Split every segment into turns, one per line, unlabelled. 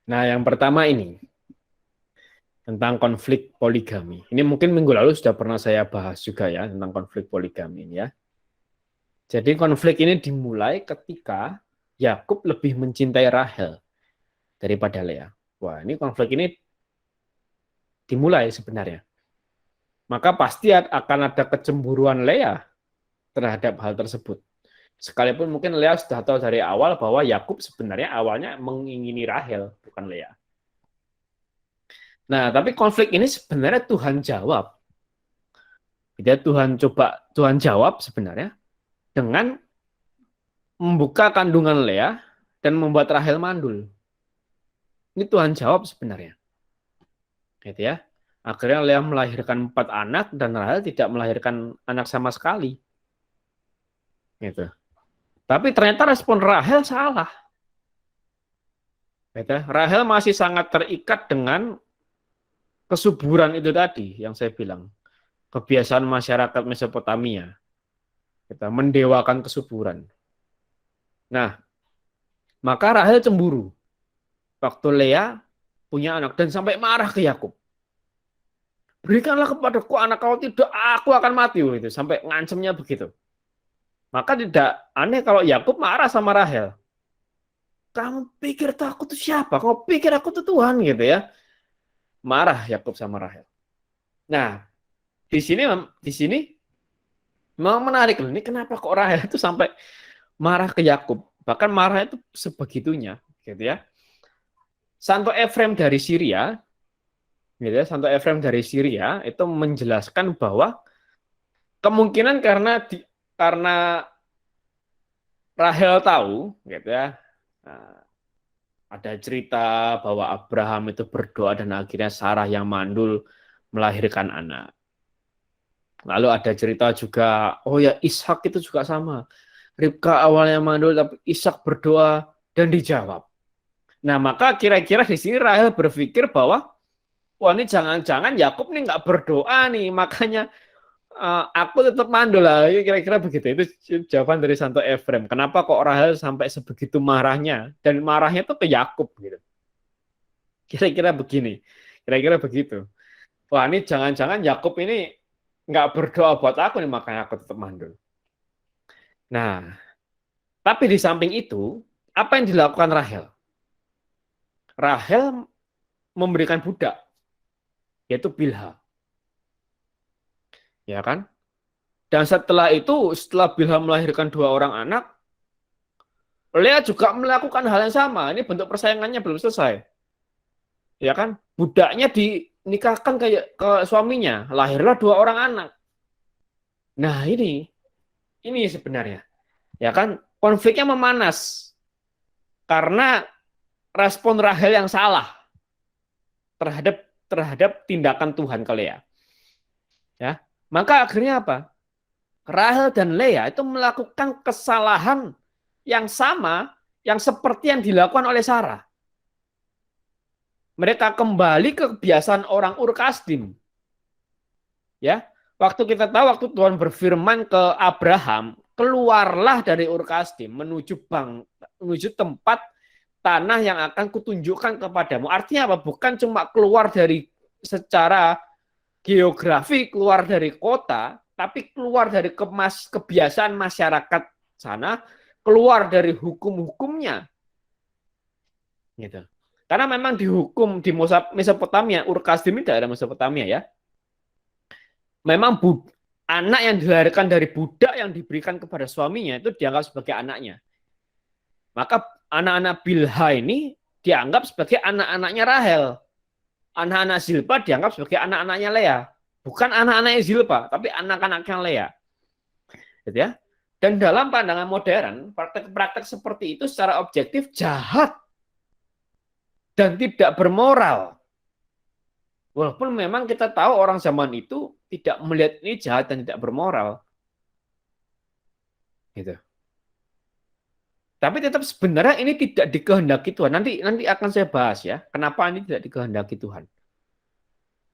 Nah, yang pertama ini tentang konflik poligami. Ini mungkin minggu lalu sudah pernah saya bahas juga ya tentang konflik poligami ini ya. Jadi konflik ini dimulai ketika Yakub lebih mencintai Rahel daripada Lea. Wah, ini konflik ini dimulai sebenarnya. Maka pasti akan ada kecemburuan Lea terhadap hal tersebut. Sekalipun mungkin Lea sudah tahu dari awal bahwa Yakub sebenarnya awalnya mengingini Rahel, bukan Lea. Nah, tapi konflik ini sebenarnya Tuhan jawab. Jadi Tuhan jawab sebenarnya dengan membuka kandungan Lea dan membuat Rahel mandul. Ini Tuhan jawab sebenarnya. Gitu ya. Akhirnya Lea melahirkan 4 anak dan Rahel tidak melahirkan anak sama sekali. Gitu. Tapi ternyata respon Rahel salah. Gitu. Rahel masih sangat terikat dengan kesuburan itu tadi yang saya bilang. Kebiasaan masyarakat Mesopotamia. Kita mendewakan kesuburan. Nah, maka Rahel cemburu. Waktu Lea punya anak dan sampai marah ke Yakub. Berikanlah kepadaku anak, kalau tidak aku akan mati itu, sampai ngancemnya begitu. Maka tidak aneh kalau Yakub marah sama Rahel. Kamu pikir aku tuh siapa? Kamu pikir aku tuh Tuhan gitu ya. Marah Yakub sama Rahel. Nah, di sini memang menarik loh. Ini kenapa kok Rahel itu sampai marah ke Yakub? Bahkan marah itu sebegitunya, gitu ya. Santo Efrem dari Syria, gitu ya, Santo Efrem dari Syria itu menjelaskan bahwa kemungkinan karena Rahel tahu, gitu ya, ada cerita bahwa Abraham itu berdoa dan akhirnya Sarah yang mandul melahirkan anak. Lalu ada cerita juga, oh ya Ishak itu juga sama. Ribka awalnya mandul tapi Ishak berdoa dan dijawab. Nah maka kira-kira di sini Rahel berpikir bahwa wah ini jangan-jangan Yakub nih nggak berdoa nih, makanya aku tetap mandul lah. Kira-kira begitu. Itu jawaban dari Santo Efrem. Kenapa kok Rahel sampai sebegitu marahnya? Dan marahnya tuh ke Yakub gitu. Kira-kira begini. Kira-kira begitu. Wah ini jangan-jangan Yakub ini nggak berdoa buat aku nih, makanya aku tetap mandul. Nah, tapi di samping itu, apa yang dilakukan Rahel? Rahel memberikan budak, yaitu Bilha. Ya kan? Dan setelah itu, setelah Bilha melahirkan 2 orang anak, Lea juga melakukan hal yang sama. Ini bentuk persaingannya belum selesai. Ya kan? Budaknya dinikahkan ke suaminya. Lahirlah 2 orang anak. Nah ini sebenarnya. Ya kan? Konfliknya memanas. Karena respon Rahel yang salah terhadap terhadap tindakan Tuhan ke Lea. Ya. Maka akhirnya apa? Rahel dan Lea itu melakukan kesalahan yang sama yang seperti yang dilakukan oleh Sarah. Mereka kembali ke kebiasaan orang Ur Kasdim. Ya, waktu kita tahu waktu Tuhan berfirman ke Abraham, keluarlah dari Ur Kasdim menuju tempat tanah yang akan kutunjukkan kepadamu. Artinya apa? Bukan cuma keluar dari secara geografi, keluar dari kota, tapi keluar dari kebiasaan masyarakat sana, keluar dari hukum-hukumnya. Gitu. Karena memang dihukum di Mesopotamia, Ur Kasdim ini daerah Mesopotamia ya. Memang anak yang dilahirkan dari budak yang diberikan kepada suaminya itu dianggap sebagai anaknya. Maka anak-anak Bilha ini dianggap sebagai anak-anaknya Rahel. Anak-anak Zilpa dianggap sebagai anak-anaknya Lea. Bukan anak-anaknya Zilpa, tapi anak-anaknya Lea. Gitu ya. Dan dalam pandangan modern, praktek-praktek seperti itu secara objektif jahat dan tidak bermoral. Walaupun memang kita tahu orang zaman itu tidak melihat ini jahat dan tidak bermoral. Gitu. Tapi tetap sebenarnya ini tidak dikehendaki Tuhan. Nanti akan saya bahas ya, kenapa ini tidak dikehendaki Tuhan.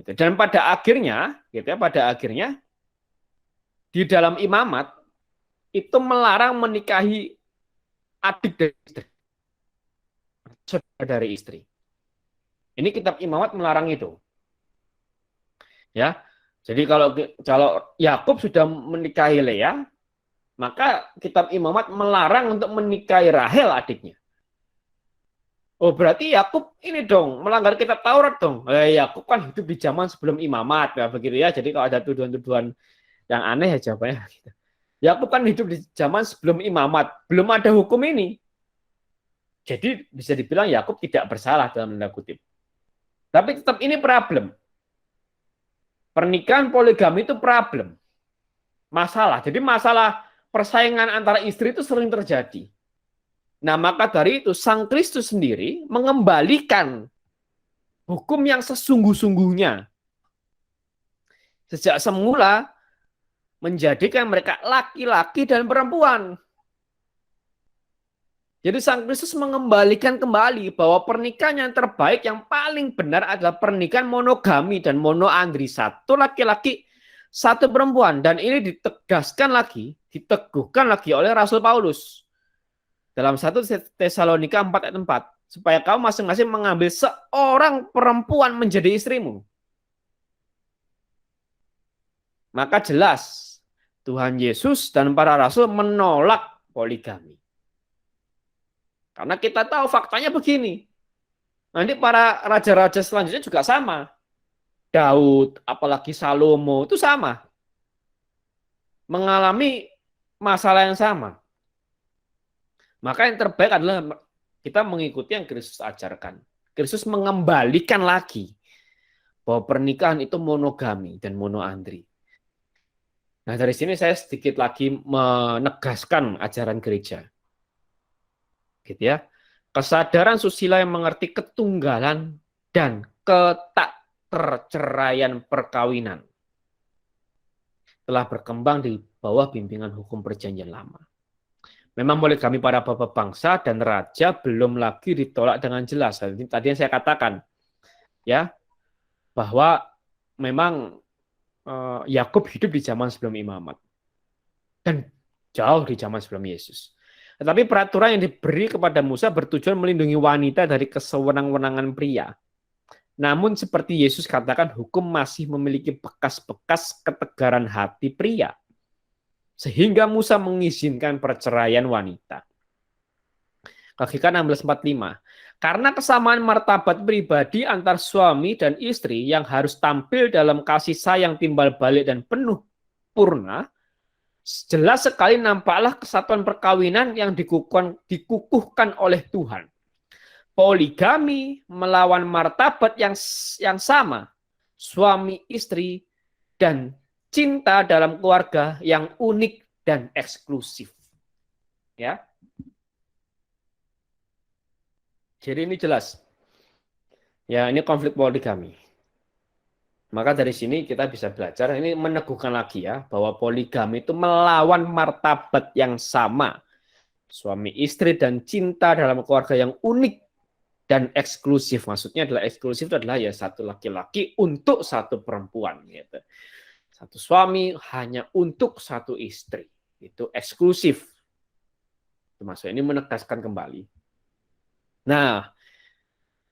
Gitu. Dan pada akhirnya, gitu ya, pada akhirnya di dalam imamat itu melarang menikahi adik dari istri, saudara dari istri. Ini kitab Imamat melarang itu. Ya. Jadi kalau Yakub sudah menikahi Lea, maka kitab Imamat melarang untuk menikahi Rahel adiknya. Oh, berarti Yakub ini dong melanggar kitab Taurat dong. Yakub kan hidup di zaman sebelum Imamat, ya begitu ya. Jadi kalau ada tuduhan-tuduhan yang aneh ya jawabannya gitu. Yakub kan hidup di zaman sebelum Imamat, belum ada hukum ini. Jadi bisa dibilang Yakub tidak bersalah dalam tanda kutip. Tapi tetap ini problem. Pernikahan poligami itu problem. Masalah. Jadi masalah persaingan antara istri itu sering terjadi. Nah, maka dari itu Sang Kristus sendiri mengembalikan hukum yang sesungguh-sungguhnya. Sejak semula menjadikan mereka laki-laki dan perempuan. Jadi Sang Kristus mengembalikan kembali bahwa pernikahan yang terbaik, yang paling benar adalah pernikahan monogami dan monoandri. Satu laki-laki, satu perempuan. Dan ini ditegaskan lagi, diteguhkan lagi oleh Rasul Paulus. Dalam 1 Tesalonika 4 ayat 4. Supaya kamu masing-masing mengambil seorang perempuan menjadi istrimu. Maka jelas Tuhan Yesus dan para rasul menolak poligami. Karena kita tahu faktanya begini. Nanti para raja-raja selanjutnya juga sama. Daud, apalagi Salomo, itu sama. Mengalami masalah yang sama. Maka yang terbaik adalah kita mengikuti yang Kristus ajarkan. Kristus mengembalikan lagi bahwa pernikahan itu monogami dan monoandri. Nah, dari sini saya sedikit lagi menegaskan ajaran gereja. Gitu ya. Kesadaran susila yang mengerti ketunggalan dan ketakterceraian perkawinan telah berkembang di bawah bimbingan hukum perjanjian lama. Memang poligami para bapak bangsa dan raja belum lagi ditolak dengan jelas. Tadi yang saya katakan, ya, bahwa memang Yakub hidup di zaman sebelum Imamat dan jauh di zaman sebelum Yesus. Tetapi peraturan yang diberi kepada Musa bertujuan melindungi wanita dari kesewenang-wenangan pria. Namun seperti Yesus katakan, hukum masih memiliki bekas-bekas ketegaran hati pria. Sehingga Musa mengizinkan perceraian wanita. Kaki-kan 16:45. Karena kesamaan martabat pribadi antar suami dan istri yang harus tampil dalam kasih sayang timbal balik dan penuh purna, jelas sekali nampaklah kesatuan perkawinan yang dikukuhkan oleh Tuhan. Poligami melawan martabat yang sama, suami istri dan cinta dalam keluarga yang unik dan eksklusif. Ya. Jadi ini jelas. Ya, ini konflik poligami. Maka dari sini kita bisa belajar, ini meneguhkan lagi ya, bahwa poligami itu melawan martabat yang sama. Suami istri dan cinta dalam keluarga yang unik dan eksklusif. Maksudnya adalah eksklusif itu adalah ya satu laki-laki untuk satu perempuan. Gitu. Satu suami hanya untuk satu istri. Itu eksklusif. Maksudnya ini menegaskan kembali. Nah,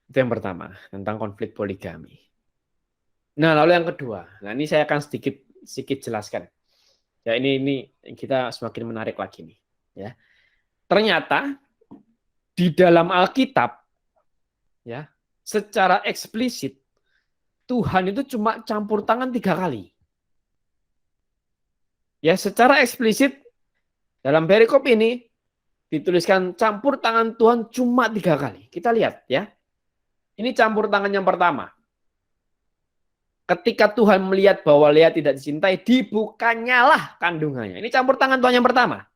itu yang pertama, tentang konflik poligami. Nah, lalu yang kedua. Nah, ini saya akan sedikit jelaskan. Ya, ini kita semakin menarik lagi nih. Ya. Ternyata di dalam Alkitab, ya, secara eksplisit Tuhan itu cuma campur tangan 3 kali. Ya, secara eksplisit dalam perikop ini dituliskan campur tangan Tuhan cuma 3 kali. Kita lihat ya. Ini campur tangan yang pertama. Ketika Tuhan melihat bahwa Lea tidak dicintai, dibukannyalah kandungannya. Ini campur tangan Tuhan yang pertama.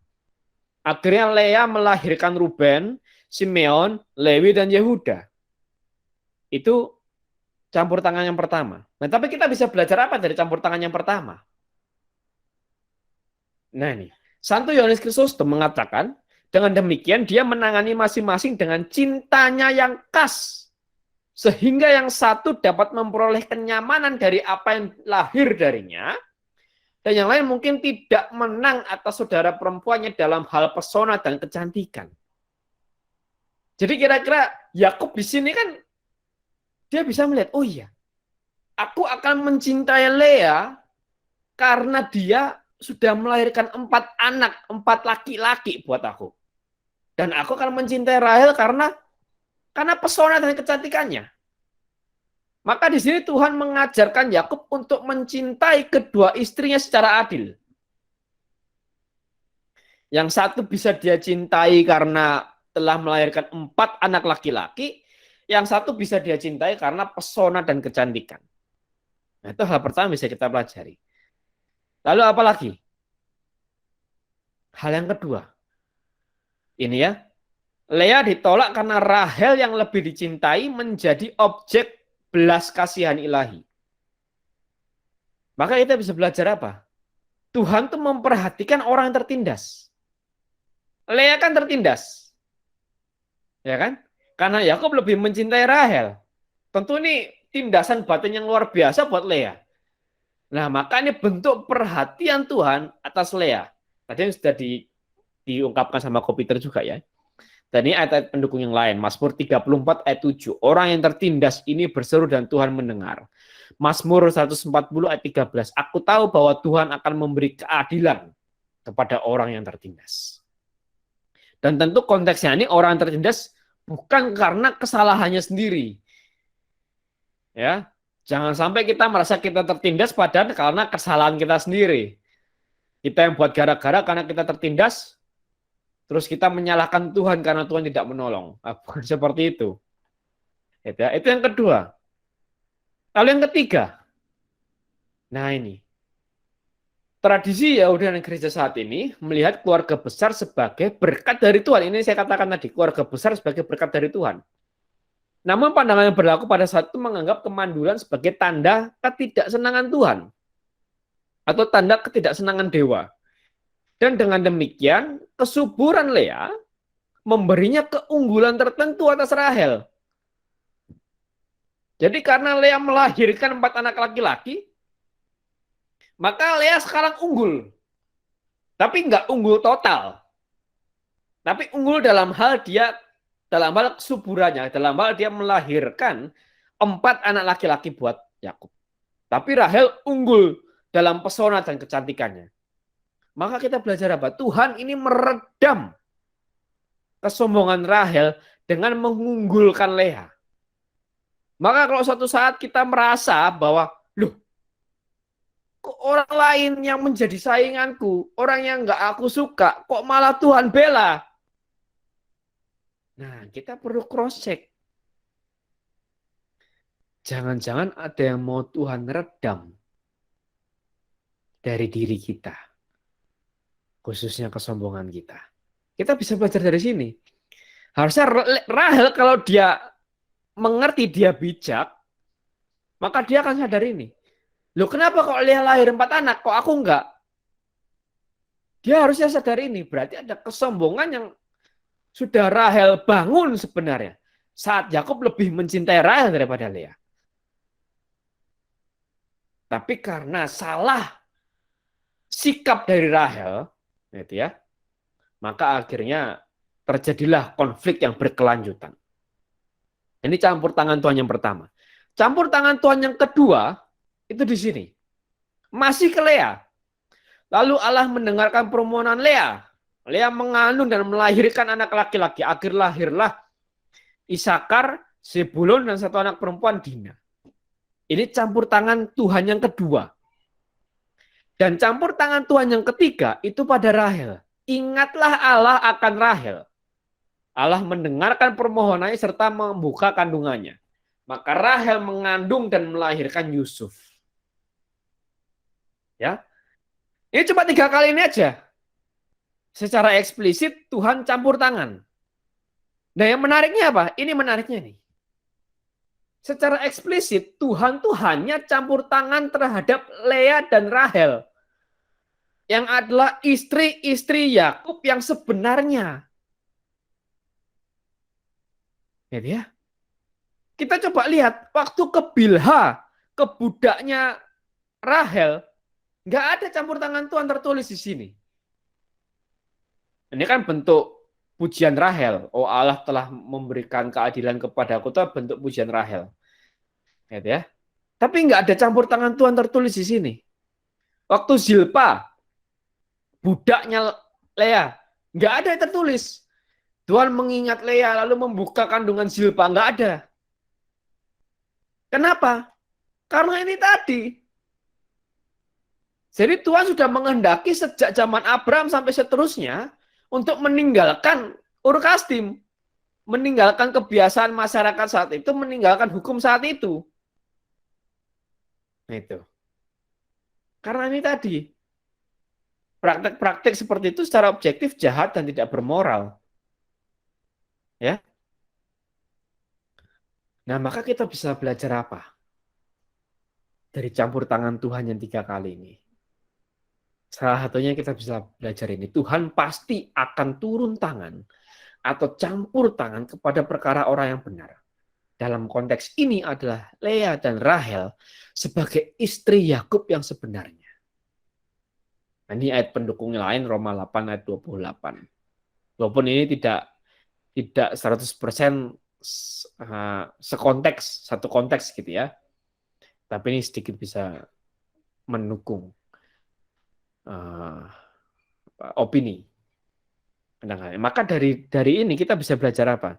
Akhirnya Lea melahirkan Ruben, Simeon, Lewi, dan Yehuda. Itu campur tangan yang pertama. Nah, tapi kita bisa belajar apa dari campur tangan yang pertama? Nah ini, Santo Yohanes Chrysostom mengatakan, dengan demikian dia menangani masing-masing dengan cintanya yang khas. Sehingga yang satu dapat memperoleh kenyamanan dari apa yang lahir darinya, dan yang lain mungkin tidak menang atas saudara perempuannya dalam hal pesona dan kecantikan. Jadi kira-kira Yakub di sini kan Dia bisa melihat, oh iya, aku akan mencintai Lea karena dia sudah melahirkan 4 anak, 4 laki-laki buat aku. Dan aku akan mencintai Rahel karena pesona dan kecantikannya. Maka di sini Tuhan mengajarkan Yakub untuk mencintai kedua istrinya secara adil. Yang satu bisa dia cintai karena telah melahirkan 4 anak laki-laki, yang satu bisa dia cintai karena pesona dan kecantikan. Nah, itu hal pertama bisa kita pelajari. Lalu apa lagi? Hal yang kedua. Ini ya, Lea ditolak karena Rahel yang lebih dicintai menjadi objek belas kasihan ilahi. Maka kita bisa belajar apa? Tuhan tuh memperhatikan orang yang tertindas. Lea kan tertindas. Ya kan? Karena Yakub lebih mencintai Rahel. Tentu ini tindasan batin yang luar biasa buat Lea. Nah, maka ini bentuk perhatian Tuhan atas Lea. Tadi yang sudah diungkapkan sama Kopiter juga ya. Dan ini ayat-ayat pendukung yang lain. Mazmur 34 ayat 7. Orang yang tertindas ini berseru dan Tuhan mendengar. Mazmur 140 ayat 13. Aku tahu bahwa Tuhan akan memberi keadilan kepada orang yang tertindas. Dan tentu konteksnya ini orang yang tertindas bukan karena kesalahannya sendiri. Ya, jangan sampai kita merasa kita tertindas padahal karena kesalahan kita sendiri. Kita yang buat gara-gara karena kita tertindas, terus kita menyalahkan Tuhan karena Tuhan tidak menolong. Bukan seperti itu. Itu yang kedua. Lalu yang ketiga. Nah ini. Tradisi Yahudi dan gereja saat ini melihat keluarga besar sebagai berkat dari Tuhan. Ini saya katakan tadi, keluarga besar sebagai berkat dari Tuhan. Namun pandangan yang berlaku pada saat itu menganggap kemandulan sebagai tanda ketidaksenangan Tuhan. Atau tanda ketidaksenangan dewa. Dan dengan demikian, kesuburan Lea memberinya keunggulan tertentu atas Rahel. Jadi karena Lea melahirkan 4 anak laki-laki, maka Lea sekarang unggul. Tapi nggak unggul total. Tapi unggul dalam hal kesuburannya, dalam hal dia melahirkan 4 anak laki-laki buat Yakub. Tapi Rahel unggul dalam pesona dan kecantikannya. Maka kita belajar apa? Tuhan ini meredam kesombongan Rahel dengan mengunggulkan Lea. Maka kalau suatu saat kita merasa bahwa, loh, kok orang lain yang menjadi sainganku, orang yang nggak aku suka, kok malah Tuhan bela? Nah, kita perlu cross check. Jangan-jangan ada yang mau Tuhan redam dari diri kita. Khususnya kesombongan kita. Kita bisa belajar dari sini. Harusnya Rahel kalau dia mengerti, dia bijak, maka dia akan sadar ini. Loh, kenapa kok Lea lahir 4 anak, kok aku enggak? Dia harusnya sadar ini. Berarti ada kesombongan yang sudah Rahel bangun sebenarnya. Saat Yakub lebih mencintai Rahel daripada Lea. Tapi karena salah sikap dari Rahel, gitu ya, maka akhirnya terjadilah konflik yang berkelanjutan. Ini campur tangan Tuhan yang pertama. Campur tangan Tuhan yang kedua, itu di sini. Masih ke Lea. Lalu Allah mendengarkan permohonan Lea. Lea mengandung dan melahirkan anak laki-laki. Akhir lahirlah Isakar, Zebulon, dan 1 anak perempuan Dina. Ini campur tangan Tuhan yang kedua. Dan campur tangan Tuhan yang ketiga itu pada Rahel. Ingatlah Allah akan Rahel. Allah mendengarkan permohonannya serta membuka kandungannya. Maka Rahel mengandung dan melahirkan Yusuf. Ya, ini cuma 3 kali ini aja. Secara eksplisit Tuhan campur tangan. Nah yang menariknya apa? Ini menariknya nih. Secara eksplisit Tuhan tuh hanya campur tangan terhadap Lea dan Rahel. Yang adalah istri-istri Yakub yang sebenarnya. Ya. Kita coba lihat waktu ke Bilha, ke budaknya Rahel, nggak ada campur tangan Tuhan tertulis di sini. Ini kan bentuk pujian Rahel. Oh, Allah telah memberikan keadilan kepadaku, itu bentuk pujian Rahel. Gitu ya. Tapi nggak ada campur tangan Tuhan tertulis di sini. Waktu Zilpa, budaknya Lea, nggak ada yang tertulis. Tuhan mengingat Lea lalu membuka kandungan Zilpa, nggak ada. Kenapa? Karena ini tadi. Jadi Tuhan sudah menghendaki sejak zaman Abraham sampai seterusnya untuk meninggalkan Ur Kasdim, meninggalkan kebiasaan masyarakat saat itu, meninggalkan hukum saat itu. Itu. Karena ini tadi, praktek-praktek seperti itu secara objektif jahat dan tidak bermoral. Ya. Nah, maka kita bisa belajar apa? Dari campur tangan Tuhan yang 3 kali ini. Salah satunya kita bisa belajar ini. Tuhan pasti akan turun tangan atau campur tangan kepada perkara orang yang benar. Dalam konteks ini adalah Lea dan Rahel sebagai istri Yakub yang sebenarnya. Nah, ini ayat pendukung lain Roma 8 ayat 28. Walaupun ini tidak 100% sekonteks, satu konteks gitu ya. Tapi ini sedikit bisa mendukung opini. Maka dari ini kita bisa belajar apa?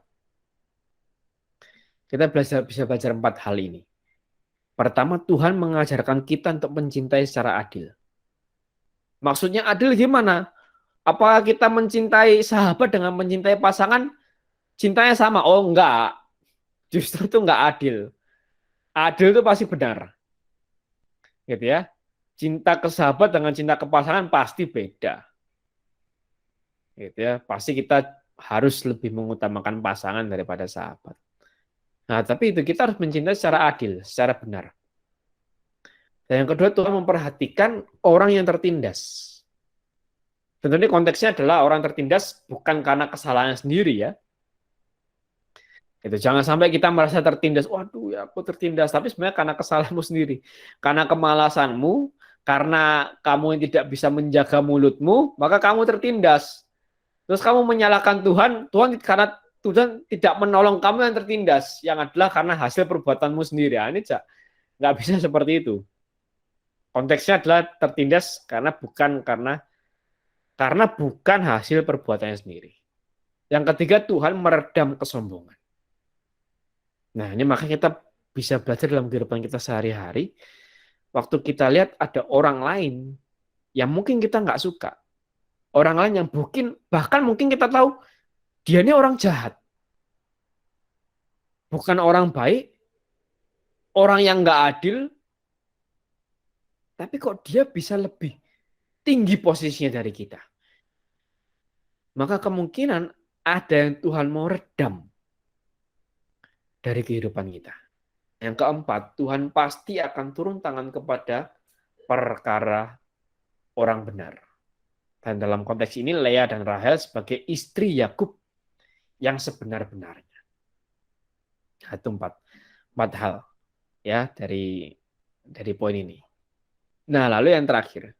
Kita bisa belajar 4 hal ini. Pertama, Tuhan mengajarkan kita untuk mencintai secara adil. Maksudnya adil gimana? Apakah kita mencintai sahabat dengan mencintai pasangan, cintanya sama? Oh enggak, justru itu enggak adil. Adil itu pasti benar. Gitu ya. Cinta ke sahabat dengan cinta ke pasangan pasti beda. Gitu ya. Pasti kita harus lebih mengutamakan pasangan daripada sahabat. Nah, tapi itu kita harus mencintai secara adil, secara benar. Dan yang kedua, Tuhan memperhatikan orang yang tertindas. Tentunya konteksnya adalah orang tertindas bukan karena kesalahannya sendiri ya. Itu jangan sampai kita merasa tertindas, waduh ya aku tertindas, tapi sebenarnya karena kesalahanmu sendiri, karena kemalasanmu, karena kamu yang tidak bisa menjaga mulutmu, maka kamu tertindas. Terus kamu menyalahkan Tuhan karena Tuhan tidak menolong kamu yang tertindas, yang adalah karena hasil perbuatanmu sendiri. Nah, ini nggak bisa seperti itu. Konteksnya adalah tertindas karena bukan hasil perbuatannya sendiri. Yang ketiga, Tuhan meredam kesombongan. Nah, ini maka kita bisa belajar dalam kehidupan kita sehari-hari. Waktu kita lihat ada orang lain yang mungkin kita nggak suka. Orang lain yang bahkan mungkin kita tahu dia ini orang jahat. Bukan orang baik, orang yang nggak adil, tapi kok dia bisa lebih tinggi posisinya dari kita. Maka kemungkinan ada yang Tuhan mau redam dari kehidupan kita. Yang keempat, Tuhan pasti akan turun tangan kepada perkara orang benar. Dan dalam konteks ini Lea dan Rahel sebagai istri Yakub yang sebenar-benarnya. Itu empat hal ya dari poin ini. Nah, lalu yang terakhir,